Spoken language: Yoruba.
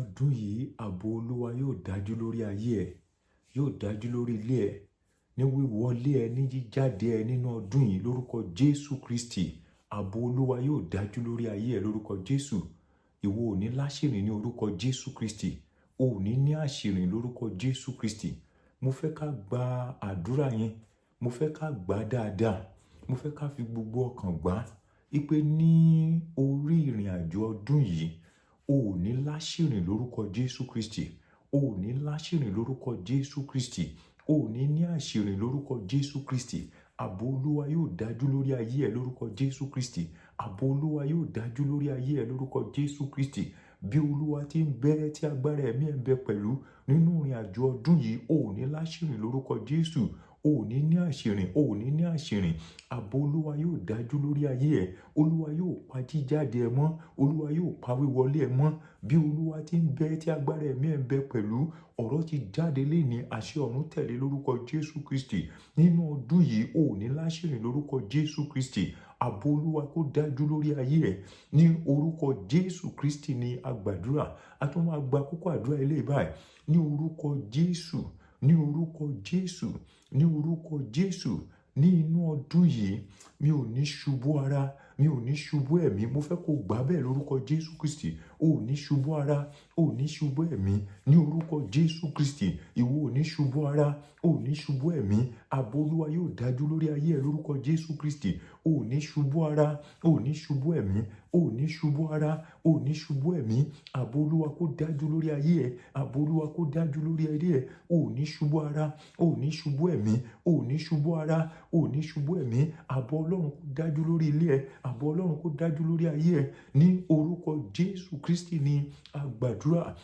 ọdún yìí, ààbò Olúwa yóò dájú lórí ayé ẹ, yóò dájú lórí ilé ẹ, ní wíwọlé ẹ, ní jíjáde ẹ nínú ọdún yìí lórúkọ Jésù Kristi. Ààbò Olúwa yóò dájú lórí ayé ẹ lórúkọ Jésù. Ìwọ ò ní láṣìírí ní orúkọ Jésù Kristi. O ò ní ní àṣìírí lórúkọ Jésù Kristi. Mo fẹ́ ká gba àdúrà yẹn. Mo fẹ́ ká gbà dáadáa. Mo fẹ́ ká fi gbogbo ọkàn gbà. Ipe ní orí ìrìn àjò ọdún yìí, o ò ní láṣìírí lórúkọ Jésù Kristi. O ò ní láṣìírí lórúkọ Jésù Kristi. O ò ní ní àṣìírí lórúkọ Jésù Kristi. Ààbò Olúwa yóò dájú lórí ayé ẹ lórúkọ Jésù Kristi. Ààbò Olúwa yóò dájú lórí ayé ẹ lórúkọ Jésù Kristi. Bí Olúwa ti ń bẹ tí agbára ẹ̀mí ẹ̀ ń bẹ pẹ̀lú nínú ìrìn àjò ọdún yìí, o ò ní láṣìírí lórúkọ Jésù. O ò ní ní àṣìírí. O ò ní ní àṣìírí. Ààbò Olúwa yóò dájú lórí ayé ẹ. Olúwa yóò pa jíjáde ẹ mọ́. Olúwa yóò pa wíwọlé ẹ mọ́. Bí Olúwa ti ń bẹ tí agbára ẹ̀mí ẹ̀ ń bẹ pẹ̀lú, ọ̀rọ̀ ti jáde léni, àṣẹ ọ̀run tẹ̀lé lórúkọ Jésù Kristi. Nínú ọdún yìí, o ò ní láṣìírí lórúkọ Jésù Kristi. Ààbò Olúwa kó dájú lórí ayé ẹ. Ní orúkọ Jésù Kristi ni a gbàdúrà. A tún máa gba kókó àdúrà eléyìí báyìí. Ní orúkọ Jésù, ní orúkọ Jésù, ní orúkọ Jésù. Ní inú ọdún yìí, mi ò ní ṣubú ara, mi ò ní ṣubú ẹ̀mí. Mo fẹ́ kó gbà bẹ́ẹ̀ lórúkọ Jésù Kristi. O ò ní ṣubú ara, o ò ní ṣubú ẹ̀mí. Ní orúkọ Jésù Kristi, ìwọ ò ní ṣubú ara, o ò ní ṣubú ẹ̀mí. Ààbò Olúwa yóò dájú lórí ayé ẹ lórúkọ Jésù Kristi. O ò ní ṣubú ara, o ò ní ṣubú ẹ̀mí. O ò ní ṣubú ara, o ò ní ṣubú ẹ̀mí. Ààbò Olúwa kó dájú lórí ayé ẹ. Ààbò Olúwa kó dájú lórí ayé ẹ. O ò ní ṣubú ara, o ò ní ṣubú ẹ̀mí. O ò ní ṣubú ara, o ò ní ṣubú ẹ̀mí. Ààbò Ọlọ́run kó dájú lórí ilé ẹ. Ààbò Ọlọ́run kó dájú lórí ayé ẹ. Ní orúkọ Jésù Kristi ni a gbàdúrà.